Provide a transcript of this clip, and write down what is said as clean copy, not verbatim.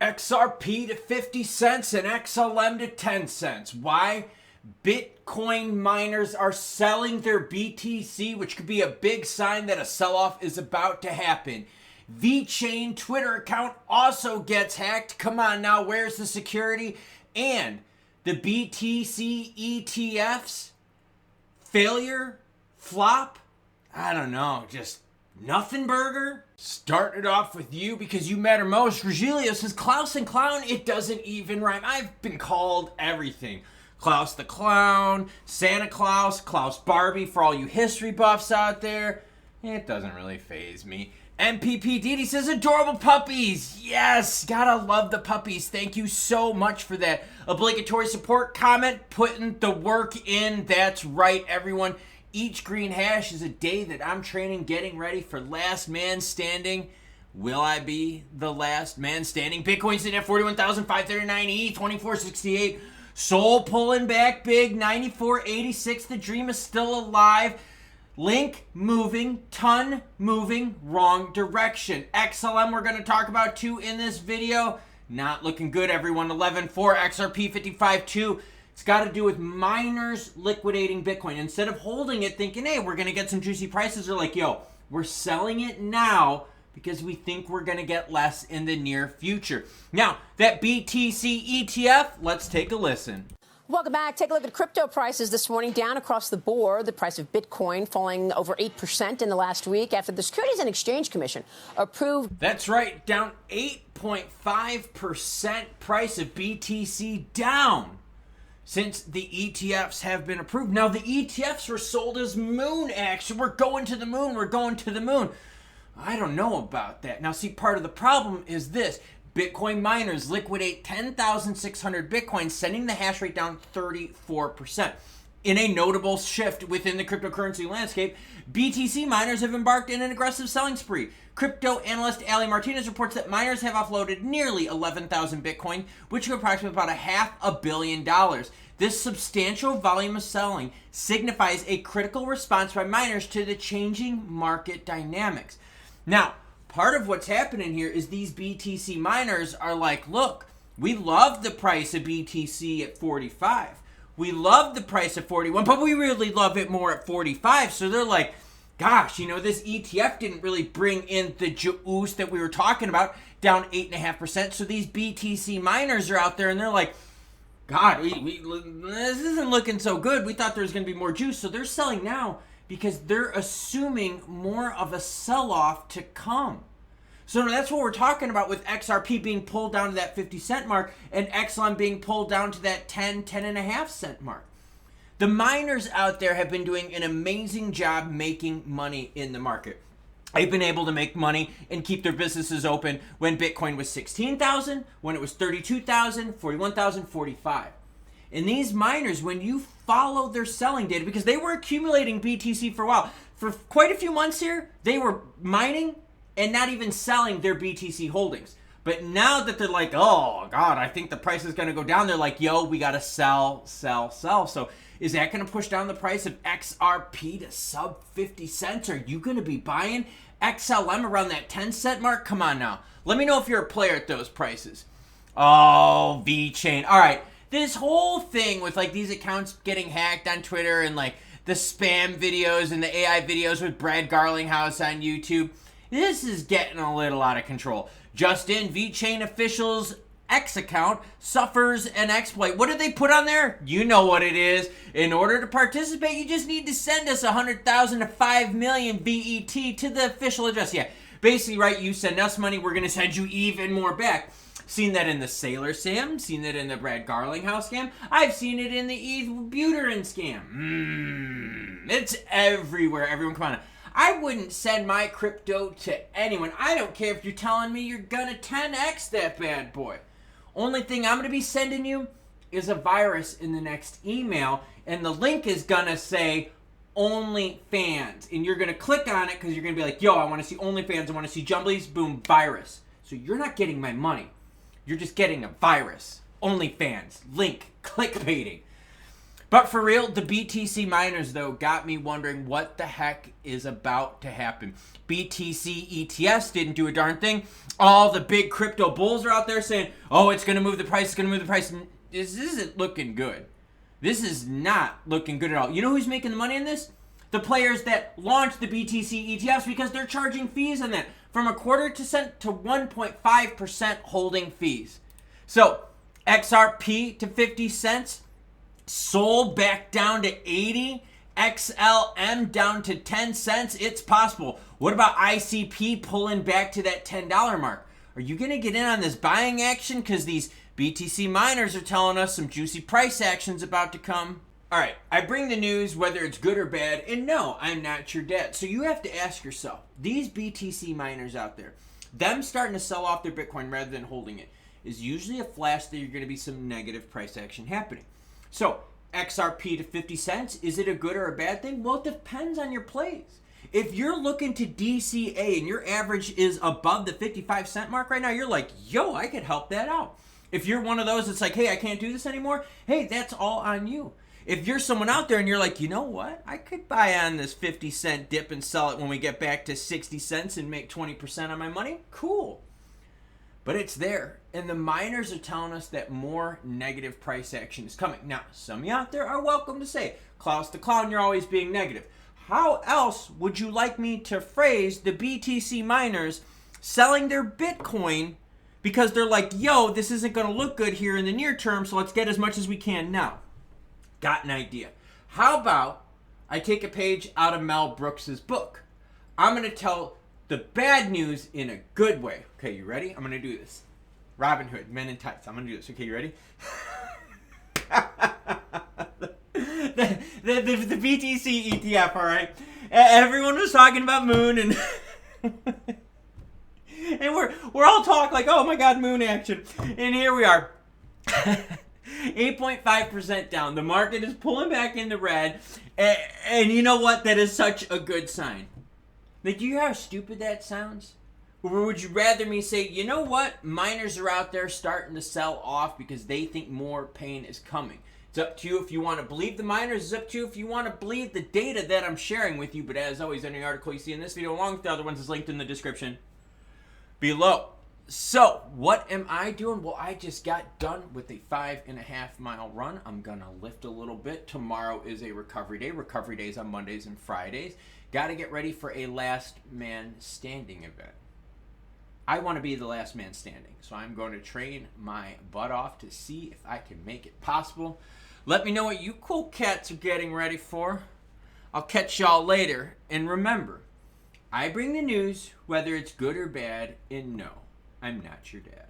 XRP to 50 cents and XLM to 10 cents. Why? Bitcoin miners are selling their BTC, which could be a big sign that a sell-off is about to happen. VeChain Twitter account also gets hacked. Come on now, where's the security? And the BTC ETFs, failure, flop, I don't know, just nothing burger. Started off with you because you matter most. Rogelio says, Klaus and Clown, it doesn't even rhyme. I've been called everything. Klaus the Clown, Santa Claus, Klaus Barbie for all you history buffs out there. It doesn't really faze me. MPPDD says, adorable puppies. Yes, gotta love the puppies. Thank you so much for that obligatory support comment, putting the work in. That's right, everyone. Each green hash is a day that I'm training, getting ready for last man standing. Will I be the last man standing? Bitcoin sitting at 41,539, ETH 2468. Sol pulling back big, 94.86. The dream is still alive. Link moving, ton moving, wrong direction. XLM we're going to talk about too in this video. Not looking good, everyone. 11.4, XRP 55.2. It's got to do with miners liquidating Bitcoin. Instead of holding it thinking, hey, we're going to get some juicy prices, they're like, yo, we're selling it now because we think we're going to get less in the near future. Now, that BTC ETF, let's take a listen. Welcome back. Take a look at crypto prices this morning, down across the board. The price of Bitcoin falling over 8% in the last week after the Securities and Exchange Commission approved. That's right, down 8.5%. Price of BTC down since the ETFs have been approved. Now, the ETFs were sold as moon action. We're going to the moon. We're going to the moon. I don't know about that. Now, see, part of the problem is this. Bitcoin miners liquidate 10,600 Bitcoin, sending the hash rate down 34%. In a notable shift within the cryptocurrency landscape, BTC miners have embarked in an aggressive selling spree. Crypto analyst Ali Martinez reports that miners have offloaded nearly 11,000 Bitcoin, which is approximately about $500 million. This substantial volume of selling signifies a critical response by miners to the changing market dynamics. Now, part of what's happening here is these BTC miners are like, look, we love the price of BTC at 45. We love the price of 41, but we really love it more at 45. So they're like, gosh, you know, this ETF didn't really bring in the juice that we were talking about, down 8.5%. So these BTC miners are out there and they're like, God, this isn't looking so good. We thought there was going to be more juice. So they're selling now because they're assuming more of a sell-off to come. So that's what we're talking about with XRP being pulled down to that 50 cent mark and XLM being pulled down to that 10.5 cent mark. The miners out there have been doing an amazing job making money in the market. They've been able to make money and keep their businesses open when Bitcoin was 16,000, when it was 32,000, 41,000, 45. And these miners, when you follow their selling data, because they were accumulating BTC for a while, for quite a few months here, they were mining and not even selling their BTC holdings. But now that they're like, oh, God, I think the price is going to go down, they're like, yo, we got to sell, sell, sell. So is that going to push down the price of XRP to sub 50 cents? Are you going to be buying XLM around that 10 cent mark? Come on now. Let me know if you're a player at those prices. Oh, VeChain. All right. This whole thing with like these accounts getting hacked on Twitter and like the spam videos and the AI videos with Brad Garlinghouse on YouTube, this is getting a little out of control. Just in, VeChain officials' X account suffers an exploit. What did they put on there? You know what it is. In order to participate, you just need to send us 100,000 to 5 million VET to the official address. Yeah, basically, right, you send us money, we're going to send you even more back. Seen that in the Sailor scam, seen that in the Brad Garlinghouse scam. I've seen it in the ETH Buterin scam. It's everywhere. Everyone, come on. I wouldn't send my crypto to anyone. I don't care if you're telling me you're gonna 10x that bad boy. Only thing I'm gonna be sending you is a virus in the next email, and the link is gonna say OnlyFans, and you're gonna click on it because you're gonna be like, yo, I want to see OnlyFans, I want to see Jumblies, boom, virus. So you're not getting my money. You're just getting a virus. OnlyFans. Link. Clickbaiting. But for real, the BTC miners, though, got me wondering what the heck is about to happen. BTC ETS didn't do a darn thing. All the big crypto bulls are out there saying, oh, it's going to move the price, it's going to move the price. This isn't looking good. This is not looking good at all. You know who's making the money in this? The players that launched the BTC ETFs, because they're charging fees on that from 0.25% to 1.5% holding fees. So XRP to 50 cents. Sol back down to 80. XLM down to 10 cents. It's possible. What about ICP pulling back to that $10 mark? Are you going to get in on this buying action? Because these BTC miners are telling us some juicy price action's about to come. All right, I bring the news whether it's good or bad, and no, I'm not your dad. So you have to ask yourself, these BTC miners out there, them starting to sell off their Bitcoin rather than holding it, is usually a flash that you're going to be some negative price action happening. So XRP to 50 cents, is it a good or a bad thing? Well, it depends on your plays. If you're looking to DCA and your average is above the 55 cent mark right now, you're like, yo, I could help that out. If you're one of those that's like, hey, I can't do this anymore, hey, that's all on you. If you're someone out there and you're like, you know what, I could buy on this 50 cent dip and sell it when we get back to 60 cents and make 20% on my money, cool. But it's there. And the miners are telling us that more negative price action is coming. Now, some of you out there are welcome to say, Klaus the Clown, you're always being negative. How else would you like me to phrase the BTC miners selling their Bitcoin because they're like, yo, this isn't going to look good here in the near term, so let's get as much as we can now? Got an idea. How about I take a page out of Mel Brooks's book? I'm going to tell the bad news in a good way. Okay, you ready? I'm going to do this. Robin Hood, Men in Tights. I'm going to do this. Okay, you ready? the BTC ETF, all right? Everyone was talking about Moon and and we're all talking like, oh my God, Moon action. And here we are. 8.5% down. The market is pulling back in the red. And you know what? That is such a good sign. Like, do you hear how stupid that sounds? Or would you rather me say, you know what? Miners are out there starting to sell off because they think more pain is coming. It's up to you if you want to believe the miners. It's up to you if you want to believe the data that I'm sharing with you. But as always, any article you see in this video along with the other ones is linked in the description below. So, what am I doing? Well, I just got done with a 5.5 mile run. I'm going to lift a little bit. Tomorrow is a recovery day. Recovery days on Mondays and Fridays. Got to get ready for a last man standing event. I want to be the last man standing. So I'm going to train my butt off to see if I can make it possible. Let me know what you cool cats are getting ready for. I'll catch y'all later. And remember, I bring the news, whether it's good or bad, and no, I'm not your dad.